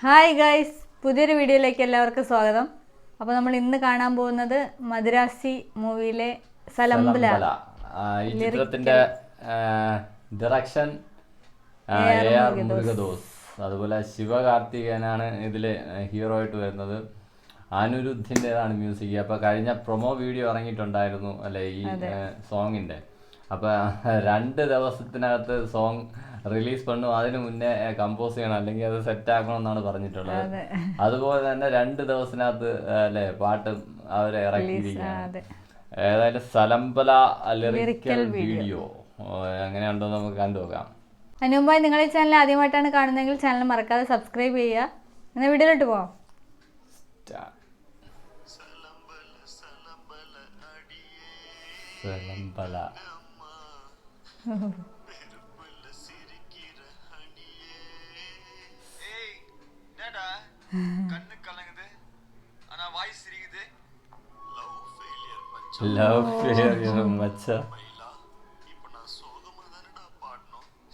Hi guys, പുതിയൊരു വീഡിയോയിലേക്ക് എല്ലാവർക്കും സ്വാഗതം. അപ്പോൾ നമ്മൾ ഇന്ന് കാണാൻ പോകുന്നത് മദ്രാസി മൂവിയിലെ സലംബല. ഈ ചിത്രത്തിന്റെ ഡയറക്ഷൻ AR മുരുകദോസ്, അതുപോലെ ശിവകാർത്തികേയനാണ് ഇതില് ഹീറോ ആയിട്ട് വരുന്നത്. അനിരുദ്ധിൻ്റെതാണ് മ്യൂസിക്. അപ്പോൾ കഴിഞ്ഞ പ്രൊമോ വീഡിയോ ഇറങ്ങിയിട്ടുണ്ടായിരുന്നു അല്ലെ ഈ സോങ്ങിന്റെ. അപ്പോൾ 2 ദിവസത്തിനകത്ത് സോങ് റിലീസ് പണ്ണു, അതിന് മുന്നേ കമ്പോസ് ചെയ്യണം, അല്ലെങ്കിൽ അത് സെറ്റ് ആക്കണം എന്നാണ് പറഞ്ഞിട്ടുള്ളത്. അതുപോലെ തന്നെ 2 ദിവസത്തിനകത്ത് അല്ലെ പാട്ട് അവരെ ഇറക്കിയിരിക്കുകയാണ്. ഏതായാലും സലംബല ലിറിക്കൽ വീഡിയോ എങ്ങനെയുണ്ടോ നമുക്ക് കണ്ടുപോകാം. അതിന് മുമ്പായി നിങ്ങൾ ഈ ചാനൽ ആദ്യമായിട്ടാണ് കാണുന്നതെങ്കിൽ ചാനൽ മറക്കാതെ സബ്സ്ക്രൈബ് ചെയ്യുക. എന്നാൽ വീഡിയോയിലോട്ട് പോവാം. സലംബല லவ் ஃபெயிலியர் மச்சா.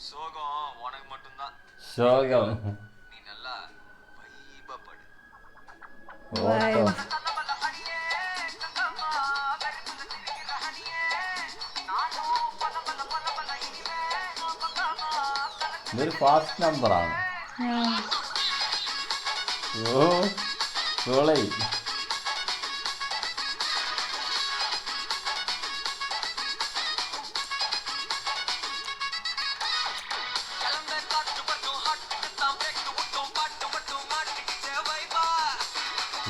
சோகம் உனக்கு மட்டும்தான். சோகம் நீ நல்லா வைபப்படு. ഇതൊരു ഫാസ്റ്റ് നമ്പറാണ്. ഓ സോളൈ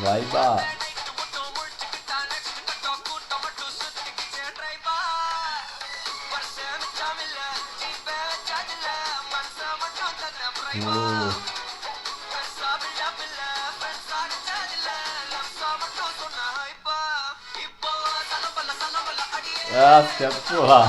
வைபா ஸ்டெப்புவா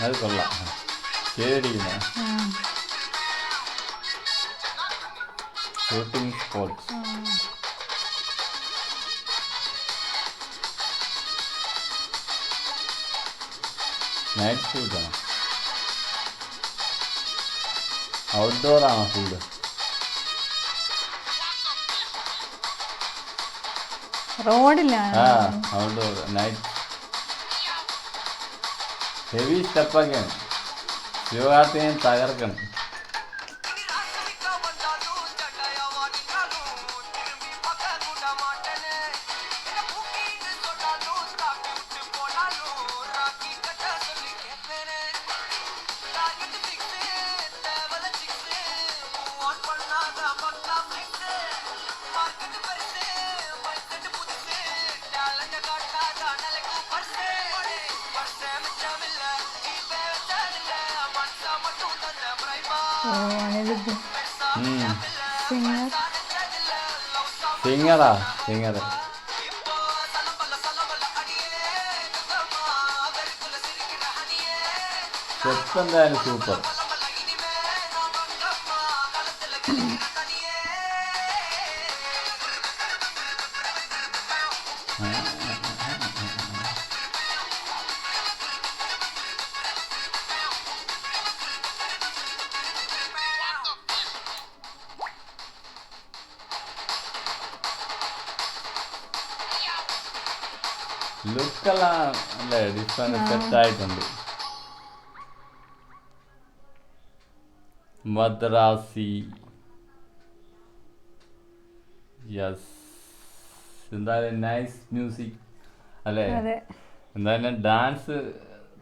അത് കൊള്ളാം. ശരിയാ ഷൂട്ടിംഗ് സ്പോട്ട്സ്. നൈറ്റ് ഷൂട്ടാണ്, ഔട്ട്ഡോർ ആണോ ഫുഡ്? റോഡിലാണ്. Outdoor night. ഹെവി സ്റ്റെപ്പൊക്കെയാണ്. ശിവകാർത്തികേയൻ തകർക്കണം. സിംഗറാ സിംഗർ. സ്റ്റെപ്പ് എന്തായാലും സൂപ്പർ. ലുക്കെല്ലാം അല്ലേ ഡിഫറെന്റ് സെറ്റ് ആയിട്ടുണ്ട്. മദ്രാസി യെസ്. എന്തായാലും നൈസ് മ്യൂസിക് അല്ലേ. എന്തായാലും ഡാൻസ്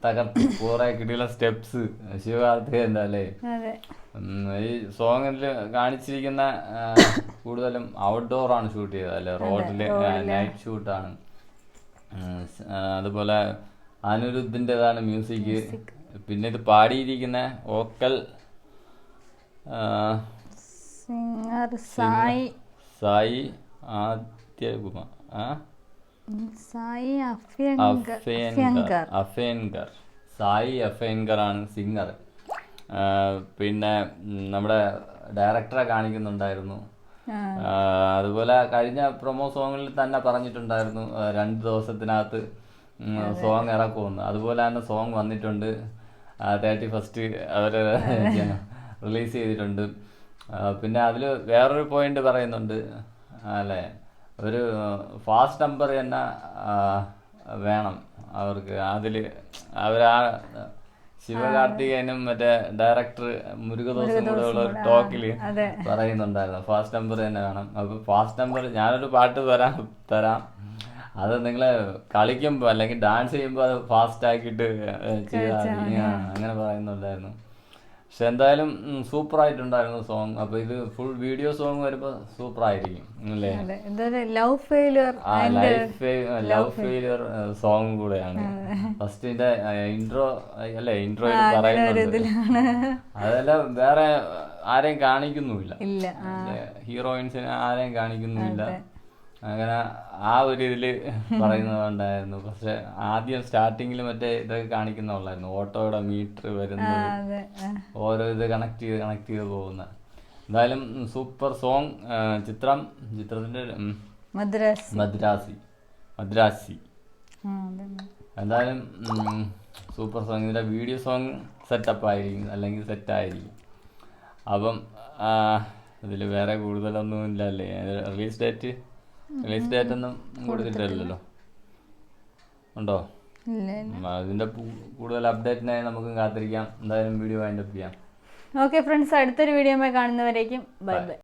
തകർത്ത് കുറെ കിട്ടിയുള്ള സ്റ്റെപ്സ് ശിവകാർത്തികേയൻ്റെ അല്ലേ. ഈ സോങ്ങിൽ കാണിച്ചിരിക്കുന്ന കൂടുതലും ഔട്ട്ഡോർ ആണ് ഷൂട്ട് ചെയ്തത് അല്ലെ, റോഡില് നൈറ്റ് ഷൂട്ടാണ്. അതുപോലെ അനിരുദ്ധിൻ്റെതാണ് മ്യൂസിക്. പിന്നെ ഇത് പാടിയിരിക്കുന്ന വോക്കൽ സായി ആദ്യകുമാർ, സായി അഫ്യങ്കർ ആണ് സിംഗർ. പിന്നെ നമ്മുടെ ഡയറക്ടറെ കാണിക്കുന്നുണ്ടായിരുന്നു. ആ, അതുപോലെ കഴിഞ്ഞ പ്രൊമോ സോങ്ങിൽ തന്നെ പറഞ്ഞിട്ടുണ്ടായിരുന്നു 2 ദിവസത്തിനകത്ത് സോങ് ഇറക്കുമെന്ന്. അതുപോലെ തന്നെ സോങ് വന്നിട്ടുണ്ട്. 31 അവർ റിലീസ് ചെയ്തിട്ടുണ്ട്. പിന്നെ അതിൽ വേറൊരു പോയിന്റ് പറയുന്നുണ്ട് അല്ലേ, ഒരു ഫാസ്റ്റ് നമ്പർ തന്നെ വേണം അവർക്ക്. അതിൽ അവരാ ശിവകാർത്തികേയനും മറ്റേ ഡയറക്ടർ മുരുകദോസും കൂടെ ഉള്ള ഒരു ടോക്കില് പറയുന്നുണ്ടായിരുന്നു ഫാസ്റ്റ് നമ്പർ തന്നെ വേണം. അപ്പൊ ഫാസ്റ്റ് നമ്പർ ഞാനൊരു പാട്ട് തരാം, അത് നിങ്ങള് കളിക്കുമ്പോ അല്ലെങ്കിൽ ഡാൻസ് ചെയ്യുമ്പോ അത് ഫാസ്റ്റ് ആക്കിയിട്ട് ചെയ്താൽ മതി. അങ്ങനെ പറയുന്നുണ്ടായിരുന്നു. പക്ഷെ എന്തായാലും സൂപ്പർ ആയിട്ടുണ്ടായിരുന്നു സോങ്. അപ്പൊ ഇത് ഫുൾ വീഡിയോ സോങ് വരുമ്പോ സൂപ്പർ ആയിരിക്കും അല്ലേ. Love failure love failure song കൂടെയാണ്. ഫസ്റ്റിന്റെ ഇൻട്രോ അല്ലെ, ഇൻട്രോയിൽ പറയുന്നുണ്ട്. അതെല്ലാം വേറെ ആരെയും കാണിക്കുന്നുമില്ല, ഹീറോയിൻസിനെ ആരെയും കാണിക്കുന്നുമില്ല. അങ്ങനെ ആ ഒരു ഇതില് പറയുന്നുണ്ടായിരുന്നു. പക്ഷെ ആദ്യം സ്റ്റാർട്ടിങ്ങിൽ മറ്റേ ഇതൊക്കെ കാണിക്കുന്നുള്ളായിരുന്നു, ഓട്ടോയുടെ മീറ്റർ വരുന്നത്, ഓരോ ഇത് കണക്ട് ചെയ്ത് പോകുന്ന. എന്തായാലും സൂപ്പർ സോങ്. ചിത്രത്തിന്റെ മദ്രാസി എന്തായാലും സൂപ്പർ സോങ്. ഇതിന്റെ വീഡിയോ സോങ് സെറ്റപ്പ് ആയിരിക്കും, അല്ലെങ്കിൽ സെറ്റായിരിക്കും. അപ്പം ഇതിൽ വേറെ കൂടുതലൊന്നും ഇല്ല അല്ലേ. റിലീസ് ഡേറ്റ് ഒന്നും കൊടുത്തിട്ടില്ലല്ലോ, ഉണ്ടോ? അതിന്റെ കൂടുതൽ അപ്ഡേറ്റിനായി നമുക്ക് കാത്തിരിക്കാം. എന്തായാലും വീഡിയോ വൈൻഡപ്പ് ചെയ്യാം. ഓക്കെ ഫ്രണ്ട്സ്, അടുത്തൊരു വീഡിയോ കാണുന്നവരേക്കും ബൈ ബൈ.